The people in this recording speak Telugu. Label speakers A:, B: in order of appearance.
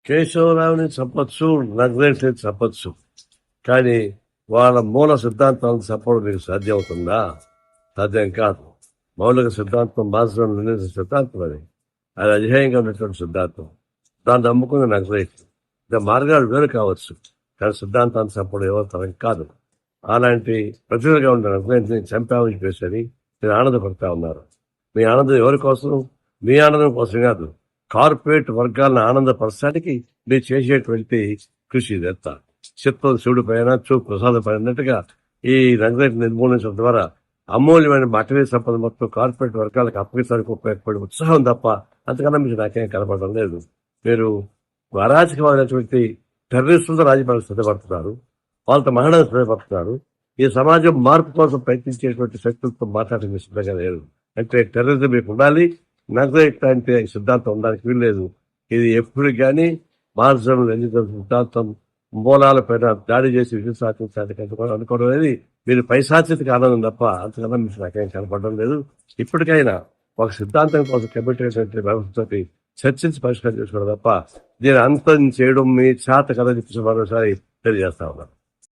A: కేశవరావుని చెప్పచ్చు, నక్సలైట్ని చెప్పచ్చు, కానీ వాళ్ళ మూల సిద్ధాంతాలను చెప్పడం మీకు సాధ్యం అవుతుందా? సాధ్యం కాదు. మౌలిక సిద్ధాంతం మాత్రం నిర్ణయించిన సిద్ధాంతం అది అధ్యేయంగా ఉన్నటువంటి సిద్ధాంతం. దాన్ని నమ్ముకున్న నక్సలైట్ మార్గాలు వేరు కావచ్చు, కానీ సిద్ధాంతాన్ని చెప్పడం ఎవరు తరం కాదు. అలాంటి ప్రతిగా ఉన్న నక్సలైట్ని చంపామని చెప్పేసి మీరు ఆనందపడతా ఉన్నారు. మీ ఆనందం ఎవరి కోసం? మీ ఆనందం కోసం కాదు, కార్పొరేట్ వర్గాలను ఆనందపరచడానికి మీరు చేసేటువంటి కృషి ఇదంతా. చిత్తం శివుడి పైన చూపు ప్రసాదం పడినట్టుగా ఈ నక్సలైట్ నిర్మూలించడం ద్వారా అమూల్యమైన అటవీ సంపద మొత్తం కార్పొరేట్ వర్గాలకు అప్పగించడానికి ఉపయోగపడే ఉత్సాహం తప్ప అంతకన్నా మీకు నాకేం కనపడడం లేదు. మీరు అరాచకమైనటువంటి టెర్రరిస్టులతో రాజకీయాలు సిద్ధపడుతున్నారు, వాళ్ళతో మహిళలు సిద్ధపడుతున్నారు. ఈ సమాజం మార్పు కోసం ప్రయత్నించేటువంటి శక్తులతో మాట్లాడటం సిద్ధంగా లేదు. అంటే టెర్రరిజం మీకు ఉండాలి, నక్సలైట్ అంటే సిద్ధాంతం ఉండడానికి వీల్లేదు. ఇది ఎప్పుడు కానీ మార్క్సిజం లెనినిజం సిద్ధాంతం మూలాలపైన దాడి చేసి విజయం సాధించడానికి అనుకోవడం అనేది మీరు పైశాచిక ఆనందం తప్ప అంతకన్నా మీకు నాకేం కనపడడం లేదు. ఇప్పటికైనా ఒక సిద్ధాంతం కోసం కమిటీ అయినటువంటి వ్యవస్థతోటి చర్చించి పరిష్కారం చేసుకోవడం తప్ప దీన్ని అంతం చేయడం మీ చేత కథ చెప్పి మరోసారి తెలియజేస్తా ఉన్నాను.